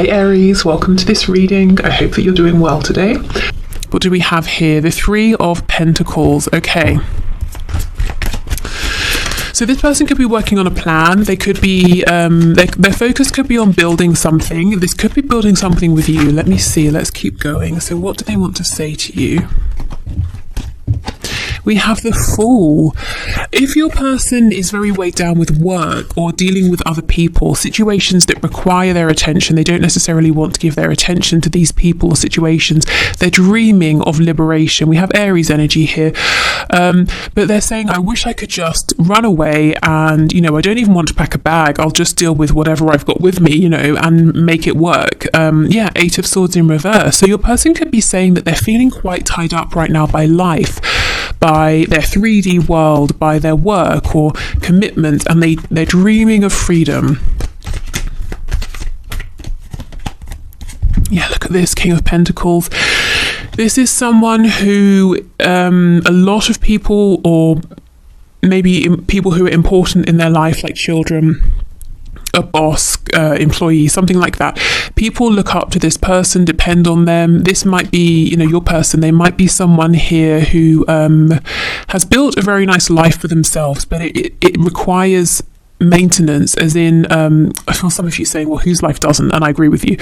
Hey Aries, welcome to this reading. I hope that you're doing well today. What do we have here? The Three of Pentacles. Okay. So this person could be working on a plan. They could be, their focus could be on building something. This could be building something with you. Let me see. Let's keep going. So what do they want to say to you? We have the Fool. If your person is very weighed down with work or dealing with other people, situations that require their attention, they don't necessarily want to give their attention to these people or situations. They're dreaming of liberation. We have Aries energy here. But they're saying, I wish I could just run away and, I don't even want to pack a bag. I'll just deal with whatever I've got with me, and make it work. Eight of Swords in reverse. So your person could be saying that they're feeling quite tied up right now by life, by their 3D world, by their work or commitment, and they're dreaming of freedom. Yeah, look at this, King of Pentacles. This is someone who a lot of people, or maybe people who are important in their life, like children, a boss, employee, something like that. People look up to this person, depend on them. This might be, your person. They might be someone here who has built a very nice life for themselves, but it requires maintenance, as in, I feel some of you saying, well, whose life doesn't? And I agree with you.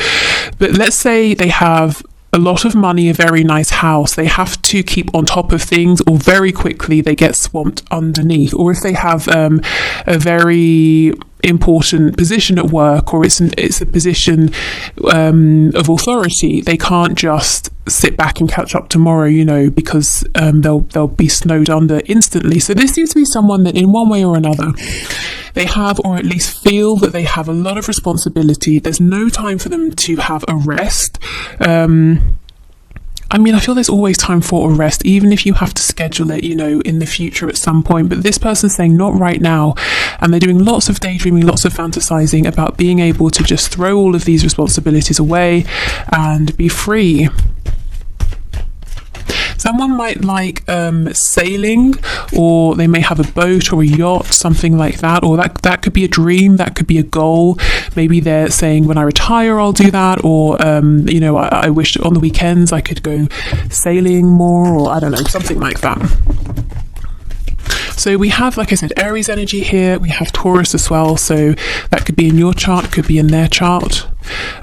But let's say they have a lot of money, a very nice house. They have to keep on top of things, or very quickly they get swamped underneath. Or if they have a very important position at work, or it's a position of authority, they can't just sit back and catch up tomorrow, because they'll be snowed under instantly. So this seems to be someone that in one way or another they have, or at least feel that they have a lot of responsibility. There's no time for them to have a rest. I feel there's always time for a rest, even if you have to schedule it, in the future at some point. But this person's saying not right now. And they're doing lots of daydreaming, lots of fantasizing about being able to just throw all of these responsibilities away and be free. Someone might like sailing, or they may have a boat or a yacht, something like that, or that could be a dream, that could be a goal. Maybe they're saying, when I retire, I'll do that, or I wish on the weekends I could go sailing more, or I don't know, something like that. So we have, like I said, Aries energy here. We have Taurus as well. So that could be in your chart, could be in their chart.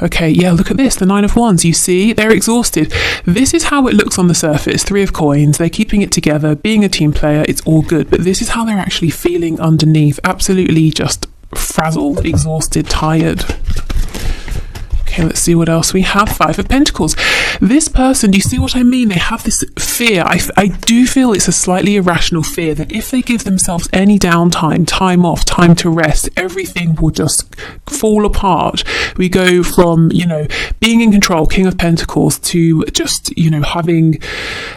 Okay, yeah, look at this, the Nine of Wands. You see, they're exhausted. This is how it looks on the surface. Three of Coins, they're keeping it together, being a team player, it's all good. But this is how they're actually feeling underneath. Absolutely just frazzled, exhausted, tired. Okay, let's see what else we have. Five of Pentacles. This person, do you see what I mean? They have this fear. I do feel it's a slightly irrational fear that if they give themselves any downtime, time off, time to rest, everything will just fall apart. We go from, being in control, King of Pentacles, to just, having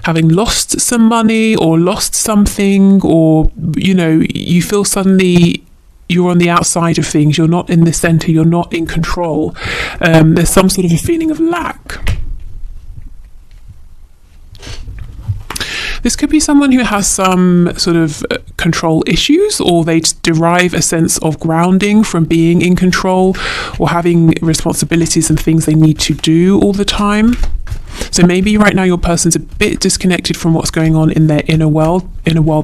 lost some money or lost something, or, you feel suddenly you're on the outside of things, you're not in the center, you're not in control. There's some sort of a feeling of lack. This could be someone who has some sort of control issues, or they derive a sense of grounding from being in control or having responsibilities and things they need to do all the time. So maybe right now your person's a bit disconnected from what's going on in their inner world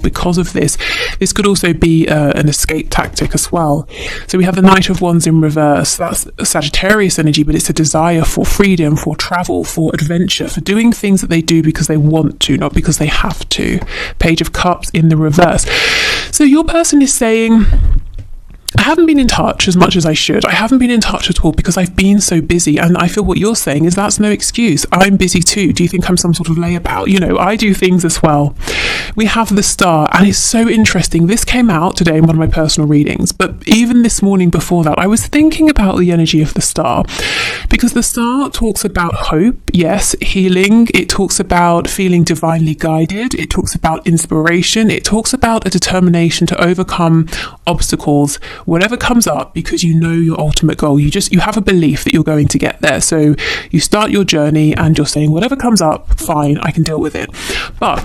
because of this. This could also be an escape tactic as well. So we have the Knight of Wands in reverse. That's a Sagittarius energy, but it's a desire for freedom, for travel, for adventure, for doing things that they do because they want to, not because they have to. Page of Cups in the reverse. So your person is saying, I haven't been in touch as much as I should. I haven't been in touch at all because I've been so busy. And I feel what you're saying is that's no excuse. I'm busy too. Do you think I'm some sort of layabout? I do things as well. We have the Star, and it's so interesting. This came out today in one of my personal readings, but even this morning before that, I was thinking about the energy of the Star, because the Star talks about hope, yes, healing. It talks about feeling divinely guided. It talks about inspiration. It talks about a determination to overcome obstacles, whatever comes up, because you know your ultimate goal. You have a belief that you're going to get there. So you start your journey and you're saying, whatever comes up, fine, I can deal with it. But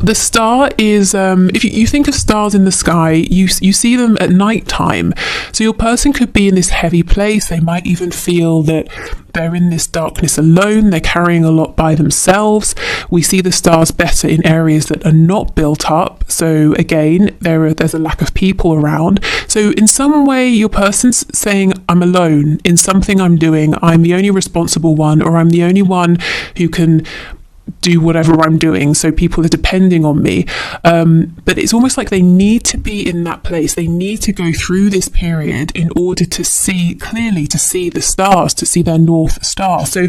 The star is, if you think of stars in the sky, you see them at night time. So your person could be in this heavy place. They might even feel that they're in this darkness alone. They're carrying a lot by themselves. We see the stars better in areas that are not built up. So again, there's a lack of people around. So in some way, your person's saying, I'm alone in something I'm doing. I'm the only responsible one, or I'm the only one who can do whatever I'm doing, so people are depending on me, but it's almost like they need to be in that place. They need to go through this period in order to see clearly, to see the stars, to see their North Star. So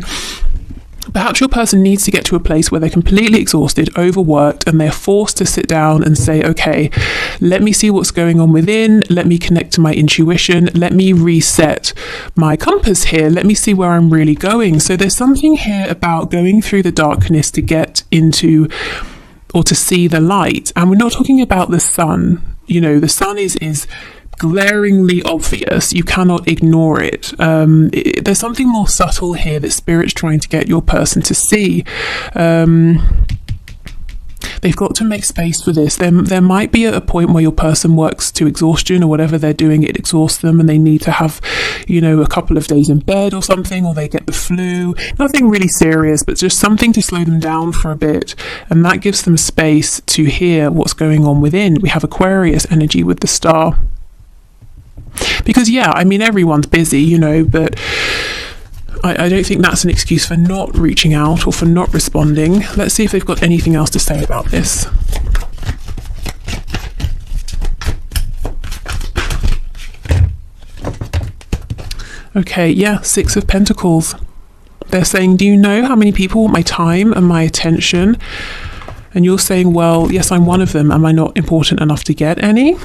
perhaps your person needs to get to a place where they're completely exhausted, overworked, and they're forced to sit down and say, okay, let me see what's going on within. Let me connect to my intuition. Let me reset my compass here. Let me see where I'm really going. So there's something here about going through the darkness to get into or to see the light. And we're not talking about the sun. You know, the sun is glaringly obvious. You cannot ignore it. There's something more subtle here that Spirit's trying to get your person to see. They've got to make space for this. There might be a point where your person works to exhaustion, or whatever they're doing, it exhausts them, and they need to have, you know, a couple of days in bed or something, or they get the flu. Nothing really serious, but just something to slow them down for a bit. And that gives them space to hear what's going on within. We have Aquarius energy with the star. Because, yeah, I mean, everyone's busy, you know, but I don't think that's an excuse for not reaching out or for not responding. Let's see if they've got anything else to say about this. Okay, yeah, Six of Pentacles. They're saying, do you know how many people want my time and my attention? And you're saying, well, yes, I'm one of them. Am I not important enough to get any?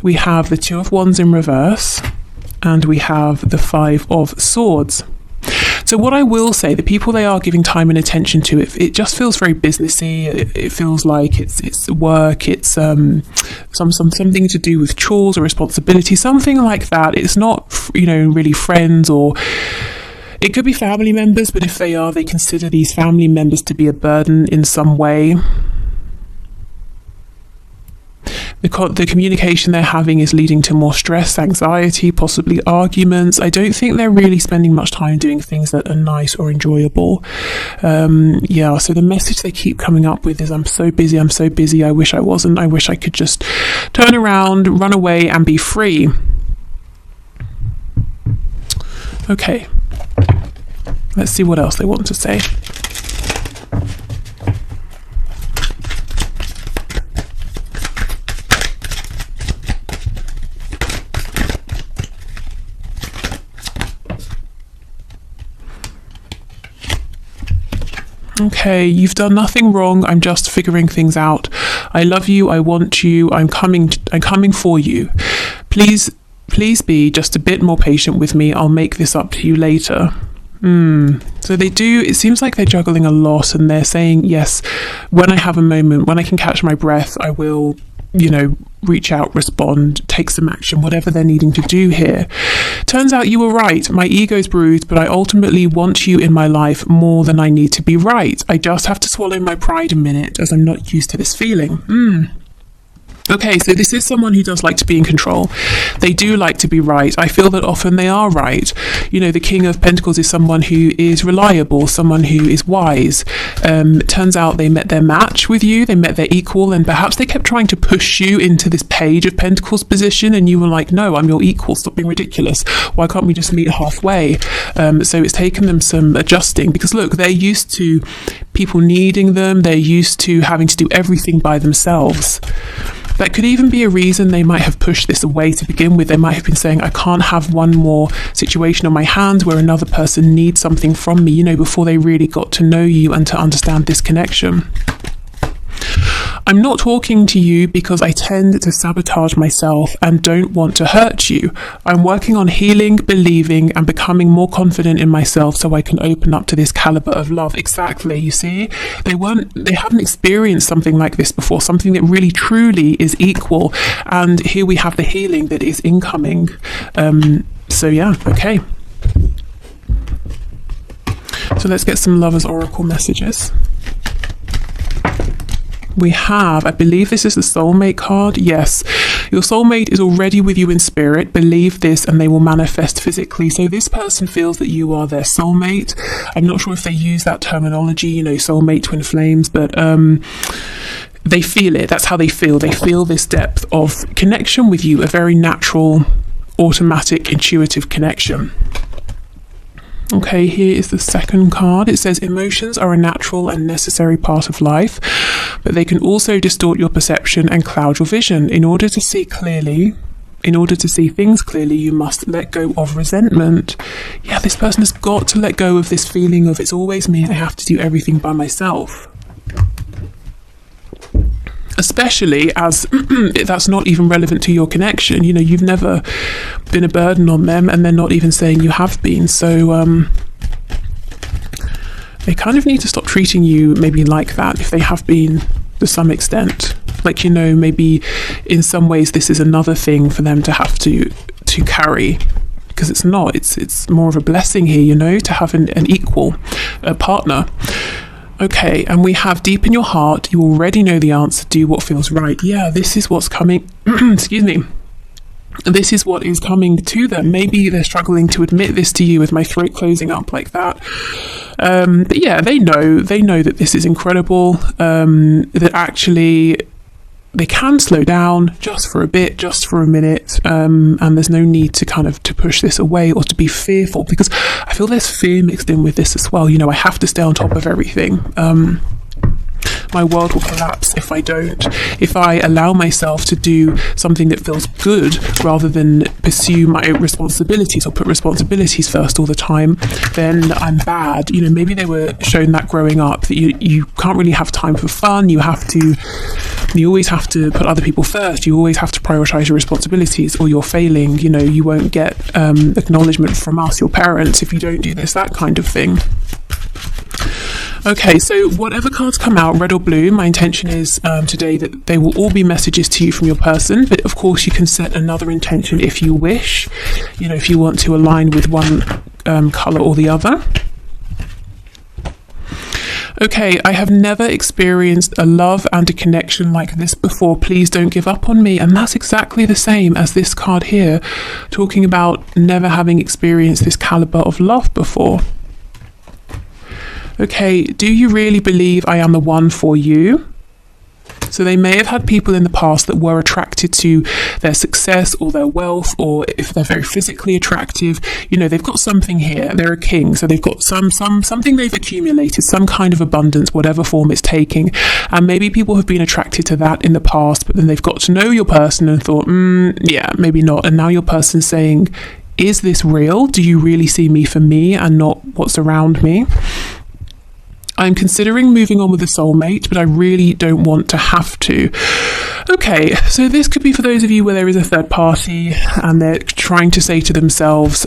We have the Two of Wands in reverse, and we have the Five of Swords. So what I will say, the people they are giving time and attention to, it just feels very businessy. It feels like it's work. It's something to do with chores or responsibility, something like that. It's not, you know, really friends, or it could be family members, but if they are, they consider these family members to be a burden in some way. The communication they're having is leading to more stress, anxiety, possibly arguments. I don't think they're really spending much time doing things that are nice or enjoyable. Yeah, so the message they keep coming up with is, I'm so busy, I wish I wasn't. I wish I could just turn around, run away, and be free. Okay. Let's see what else they want to say. Okay, you've done nothing wrong. I'm just figuring things out. I love you. I want you. I'm coming for you. Please be just a bit more patient with me. I'll make this up to you later. So they do, it seems like they're juggling a lot, and they're saying, yes, when I have a moment, when I can catch my breath, I will, you know, reach out, respond, take some action, whatever they're needing to do here. Turns out you were right. My ego's bruised, but I ultimately want you in my life more than I need to be right. I just have to swallow my pride a minute, as I'm not used to this feeling. Okay, so this is someone who does like to be in control. They do like to be right. I feel that often they are right. You know, the King of Pentacles is someone who is reliable, someone who is wise. It turns out they met their match with you, they met their equal, and perhaps they kept trying to push you into this Page of Pentacles position, and you were like, no, I'm your equal, stop being ridiculous. Why can't we just meet halfway? So it's taken them some adjusting, because look, they're used to people needing them. They're used to having to do everything by themselves. That could even be a reason they might have pushed this away to begin with. They might have been saying, I can't have one more situation on my hands where another person needs something from me, you know, before they really got to know you and to understand this connection. I'm not talking to you because I tend to sabotage myself and don't want to hurt you. I'm working on healing, believing, and becoming more confident in myself so I can open up to this caliber of love. Exactly, you see? They haven't experienced something like this before, something that really truly is equal. And here we have the healing that is incoming. So yeah, okay. So let's get some Lovers Oracle messages. We have, I believe this is the soulmate card. Yes, your soulmate is already with you in spirit. Believe this and they will manifest physically. So this person feels that you are their soulmate. I'm not sure if they use that terminology, you know, soulmate, twin flames, but they feel it. That's how they feel. They feel this depth of connection with you, a very natural, automatic, intuitive connection. Okay, here is the second card. It says emotions are a natural and necessary part of life, but they can also distort your perception and cloud your vision. In order to see clearly, in order to see things clearly, you must let go of resentment. Yeah, this person has got to let go of this feeling of it's always me, I have to do everything by myself. Especially as that's not even relevant to your connection. You know, you've never been a burden on them and they're not even saying you have been. So they kind of need to stop treating you maybe like that if they have been to some extent. Like, you know, maybe in some ways this is another thing for them to have to carry, because it's not. It's more of a blessing here, you know, to have an equal partner. Okay, and we have deep in your heart, you already know the answer, do what feels right. Yeah, this is what's coming, excuse me. This is what is coming to them. Maybe they're struggling to admit this to you with my throat closing up like that. But yeah, they know that this is incredible, that actually they can slow down just for a bit, just for a minute, and there's no need to kind of to push this away or to be fearful, because I feel there's fear mixed in with this as well. You know, I have to stay on top of everything. My world will collapse if I don't. If I allow myself to do something that feels good rather than pursue my responsibilities or put responsibilities first all the time, then I'm bad. You know, maybe they were shown that growing up, that you can't really have time for fun. You always have to put other people first. You always have to prioritize your responsibilities or you're failing. You know, you won't get acknowledgement from us, your parents, if you don't do this, that kind of thing. Okay, so whatever cards come out, red or blue, my intention is today that they will all be messages to you from your person, but of course you can set another intention if you wish, you know, if you want to align with one colour or the other. Okay, I have never experienced a love and a connection like this before. Please don't give up on me. And that's exactly the same as this card here, talking about never having experienced this calibre of love before. Okay, do you really believe I am the one for you? So they may have had people in the past that were attracted to their success or their wealth, or if they're very physically attractive, you know, they've got something here. They're a king, so they've got something they've accumulated, some kind of abundance, whatever form it's taking. And maybe people have been attracted to that in the past, but then they've got to know your person and thought, yeah, maybe not. And now your person's saying, is this real? Do you really see me for me and not what's around me? I'm considering moving on with a soulmate, but I really don't want to have to. Okay, so this could be for those of you where there is a third party and they're trying to say to themselves,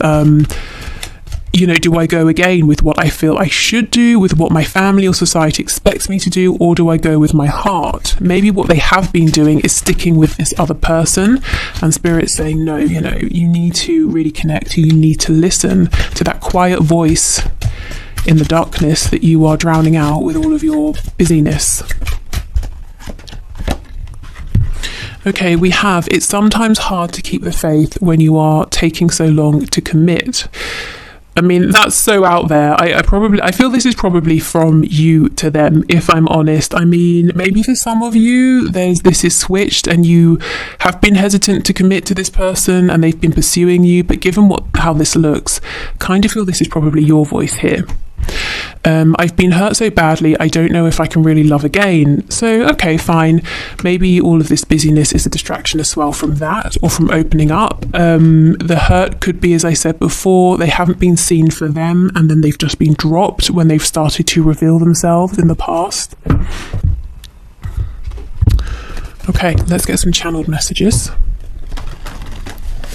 you know, do I go again with what I feel I should do, with what my family or society expects me to do, or do I go with my heart? Maybe what they have been doing is sticking with this other person, and Spirit's saying, no, you know, you need to really connect, you need to listen to that quiet voice in the darkness that you are drowning out with all of your busyness. Okay, we have, it's sometimes hard to keep the faith when you are taking so long to commit. I mean, that's so out there. I feel this is probably from you to them, if I'm honest. I mean, maybe for some of you, this is switched and you have been hesitant to commit to this person and they've been pursuing you. But given how this looks, kind of feel this is probably your voice here. I've been hurt so badly, I don't know if I can really love again. So, okay, fine. Maybe all of this busyness is a distraction as well from that, or from opening up. The hurt could be, as I said before, they haven't been seen for them, and then they've just been dropped when they've started to reveal themselves in the past. Okay, let's get some channeled messages.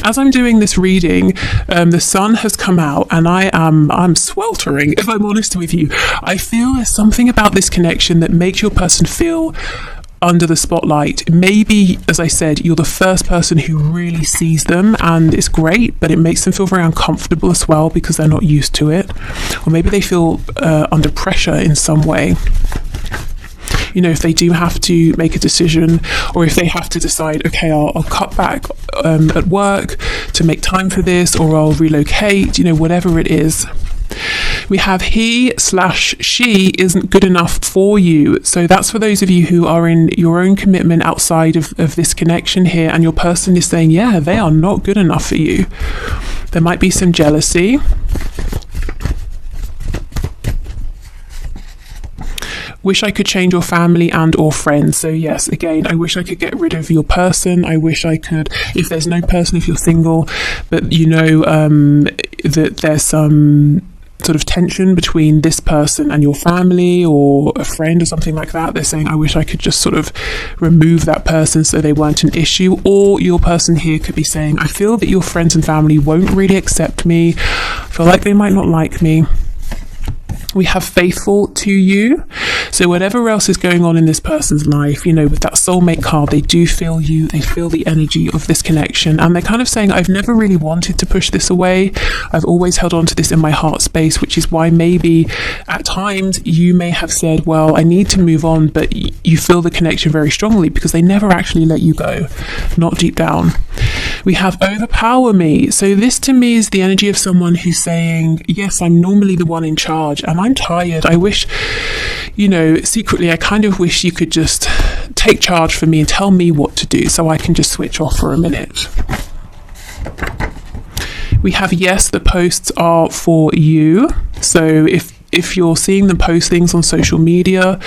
As I'm doing this reading, the sun has come out and I'm sweltering, if I'm honest with you. I feel there's something about this connection that makes your person feel under the spotlight. Maybe, as I said, you're the first person who really sees them and it's great, but it makes them feel very uncomfortable as well because they're not used to it. Or maybe they feel under pressure in some way. you know, if they do have to make a decision, or if they have to decide, okay, I'll cut back at work to make time for this, or I'll relocate, you know, whatever it is. We have he/she isn't good enough for you. So that's for those of you who are in your own commitment outside of this connection here, and your person is saying, yeah, they are not good enough for you. There might be some jealousy. Wish I could change your family and or friends. So yes, again, I wish I could get rid of your person. I wish I could, if there's no person, if you're single, but you know that there's some sort of tension between this person and your family or a friend or something like that. They're saying, I wish I could just sort of remove that person so they weren't an issue. Or your person here could be saying, I feel that your friends and family won't really accept me. I feel like they might not like me. We have faithful to you. So whatever else is going on in this person's life, you know, with that soulmate card, they do feel you, they feel the energy of this connection. And they're kind of saying, I've never really wanted to push this away. I've always held on to this in my heart space, which is why maybe at times you may have said, well, I need to move on, but you feel the connection very strongly because they never actually let you go, not deep down. We have overpower me. So this to me is the energy of someone who's saying, yes, I'm normally the one in charge and I'm tired. I wish, you know, secretly, I kind of wish you could just take charge for me and tell me what to do so I can just switch off for a minute. We have yes, the posts are for you. So if you're seeing them post things on social media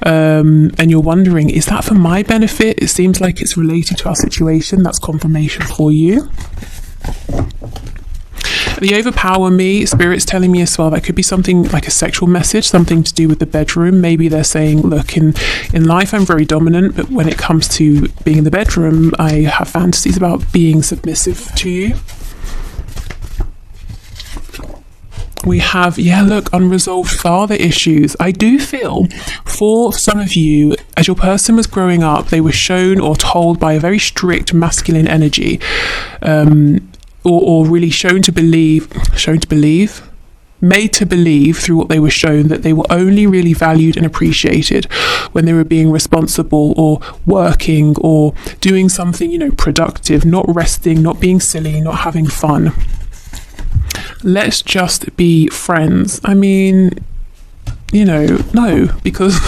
and you're wondering, is that for my benefit? It seems like it's related to our situation. That's confirmation for you. The overpower me, Spirit's telling me as well, that could be something like a sexual message, something to do with the bedroom. Maybe they're saying, look, in life I'm very dominant, but when it comes to being in the bedroom, I have fantasies about being submissive to you. We have, unresolved father issues. I do feel for some of you, as your person was growing up, they were shown or told by a very strict masculine energy, or really made to believe through what they were shown that they were only really valued and appreciated when they were being responsible or working or doing something, you know, productive, not resting, not being silly, not having fun. Let's just be friends. I mean, you know, no, because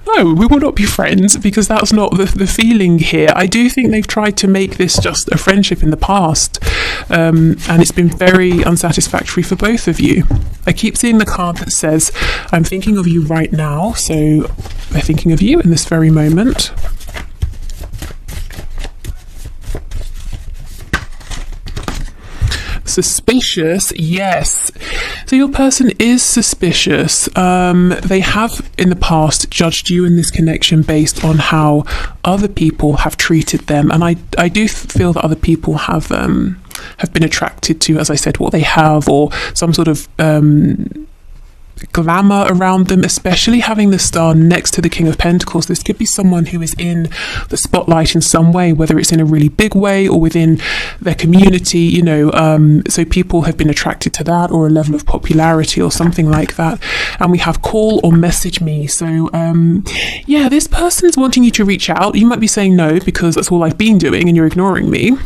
no, we will not be friends because that's not the feeling here. I do think they've tried to make this just a friendship in the past, and it's been very unsatisfactory for both of you. I keep seeing the card that says, I'm thinking of you right now. So they're thinking of you in this very moment. Suspicious, yes. So your person is suspicious. They have in the past judged you in this connection based on how other people have treated them, and I do feel that other people have been attracted to, as I said, what they have, or some sort of glamour around them, especially having the star next to the King of Pentacles. This could be someone who is in the spotlight in some way, whether it's in a really big way or within their community, you know, so people have been attracted to that, or a level of popularity or something like that. And we have call or message me. So yeah, this person is wanting you to reach out. You might be saying no because that's all I've been doing and you're ignoring me.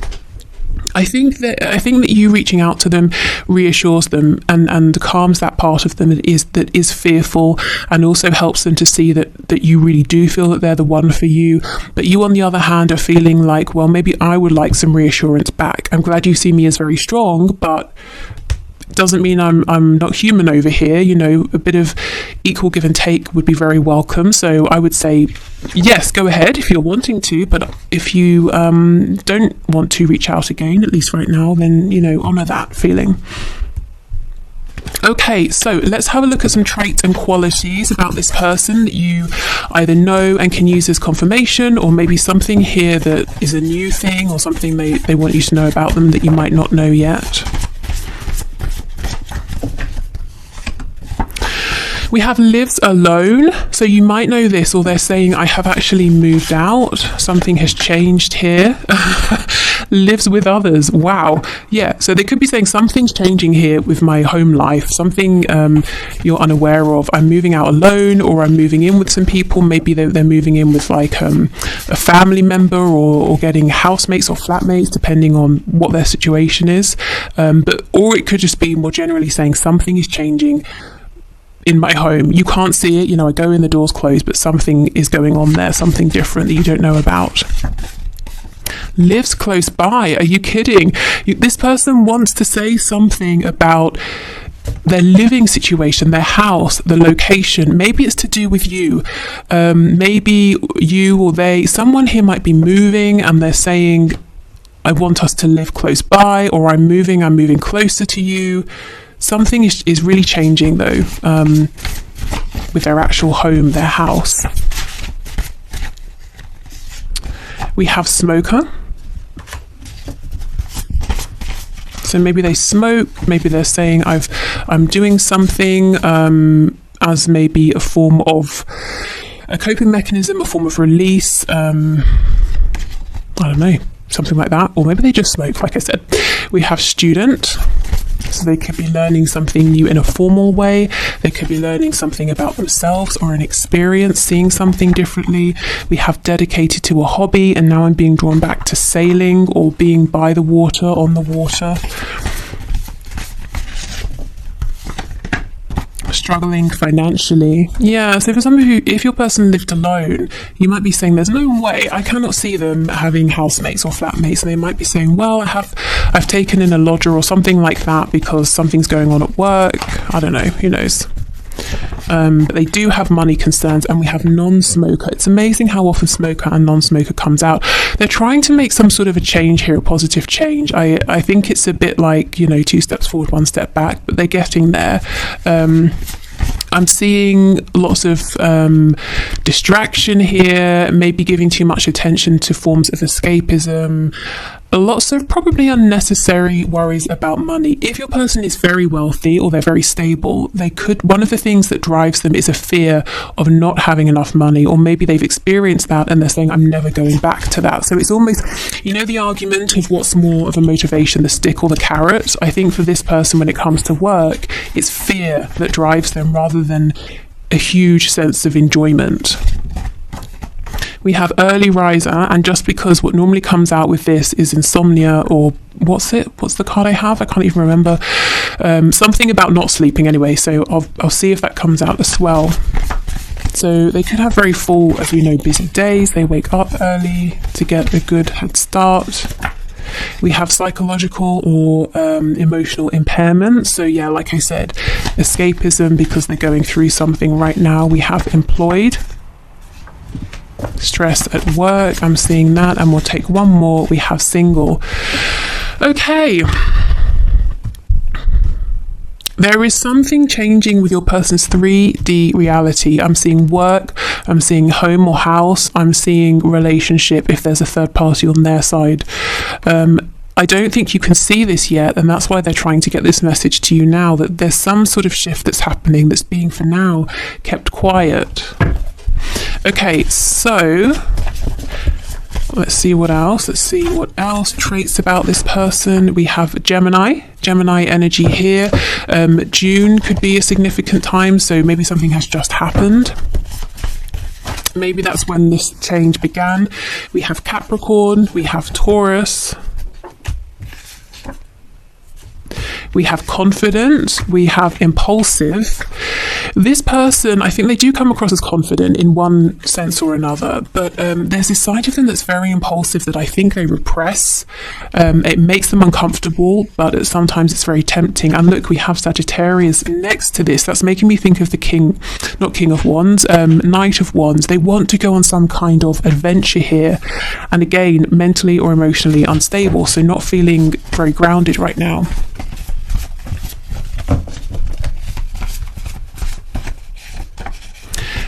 I think that you reaching out to them reassures them and calms that part of them that is fearful, and also helps them to see that you really do feel that they're the one for you. But you, on the other hand, are feeling like, well, maybe I would like some reassurance back. I'm glad you see me as very strong, but doesn't mean I'm not human over here. You know, a bit of equal give and take would be very welcome. So I would say, yes, go ahead if you're wanting to, but if you don't want to reach out again, at least right now, then, you know, honour that feeling. Okay, so let's have a look at some traits and qualities about this person that you either know and can use as confirmation, or maybe something here that is a new thing or something they want you to know about them that you might not know yet. We have lives alone. So you might know this, or they're saying, I have actually moved out. Something has changed here. Lives with others. Wow. Yeah. So they could be saying something's changing here with my home life, something you're unaware of. I'm moving out alone, or I'm moving in with some people. Maybe they're moving in with like a family member, or getting housemates or flatmates, depending on what their situation is. Or it could just be more generally saying something is changing in my home. You can't see it, I go in, the door's closed, but something is going on there, something different that you don't know about. Lives close by. Are you kidding? This person wants to say something about their living situation, their house, the location. Maybe it's to do with you. Maybe you or someone here might be moving, and they're saying, I want us to live close by, or I'm moving closer to you. Something is really changing though, with their actual home, their house. We have smoker. So maybe they smoke, maybe they're saying I'm doing something as maybe a form of a coping mechanism, a form of release, I don't know, something like that. Or maybe they just smoke, like I said. We have student. So they could be learning something new in a formal way. They could be learning something about themselves or an experience, seeing something differently. We have dedicated to a hobby, and now I'm being drawn back to sailing or being by the water, on the water. Struggling financially. Yeah, so for some of you, if your person lived alone, you might be saying there's no way, I cannot see them having housemates or flatmates. And they might be saying, well, I've taken in a lodger or something like that because something's going on at work. I don't know, who knows. But they do have money concerns, and we have non-smoker. It's amazing how often smoker and non-smoker comes out. They're trying to make some sort of a change here, a positive change. I think it's a bit like, 2 steps forward, 1 step back, but they're getting there. I'm seeing lots of distraction here, maybe giving too much attention to forms of escapism, lots of probably unnecessary worries about money. If your person is very wealthy or they're very stable, one of the things that drives them is a fear of not having enough money, or maybe they've experienced that and they're saying, I'm never going back to that. So it's almost, the argument of what's more of a motivation, the stick or the carrot. I think for this person, when it comes to work, it's fear that drives them rather than a huge sense of enjoyment. We have early riser, and just because what normally comes out with this is insomnia, or what's the card I have? I can't even remember. Something about not sleeping anyway, so I'll see if that comes out as well. So they could have very full, as we know, busy days. They wake up early to get a good head start. We have psychological or emotional impairment. So yeah, like I said, escapism because they're going through something right now. We have employed. Stress at work, I'm seeing that, and we'll take one more. We have single. Okay. There is something changing with your person's 3D reality. I'm seeing work, I'm seeing home or house, I'm seeing relationship if there's a third party on their side. I don't think you can see this yet, and that's why they're trying to get this message to you now, that there's some sort of shift that's happening that's being, for now, kept quiet. Okay, so let's see what else. Traits about this person. We have Gemini energy here. June could be a significant time, so maybe something has just happened. Maybe that's when this change began. We have Capricorn, we have Taurus. We have confident, we have impulsive. This person, I think they do come across as confident in one sense or another, but there's this side of them that's very impulsive that I think they repress. It makes them uncomfortable, but sometimes it's very tempting. And look, we have Sagittarius next to this. That's making me think of the not King of Wands, Knight of Wands. They want to go on some kind of adventure here. And again, mentally or emotionally unstable, so not feeling very grounded right now.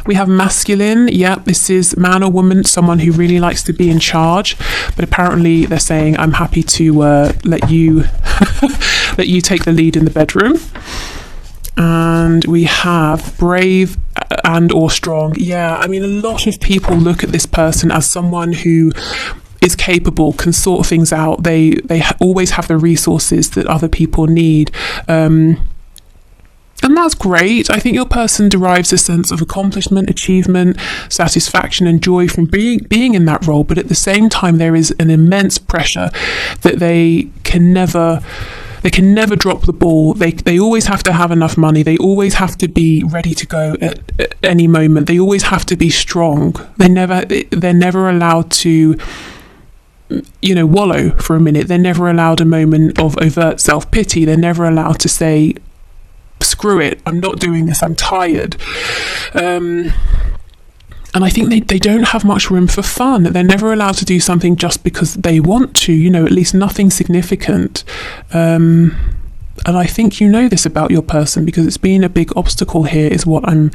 We have masculine. Yeah, this is man or woman, someone who really likes to be in charge, but apparently they're saying, I'm happy to let you let you take the lead in the bedroom. And we have brave and or strong. Yeah, I mean, a lot of people look at this person as someone who is capable, can sort things out. They always have the resources that other people need. And that's great. I think your person derives a sense of accomplishment, achievement, satisfaction, and joy from being in that role. But at the same time, there is an immense pressure that they can never drop the ball. They always have to have enough money. They always have to be ready to go at any moment. They always have to be strong. They're never allowed to, wallow for a minute. They're never allowed a moment of overt self-pity. They're never allowed to say, screw it, I'm not doing this, I'm tired. And I think they don't have much room for fun. They're never allowed to do something just because they want to, at least nothing significant. And I think this about your person, because it's been a big obstacle here is what I'm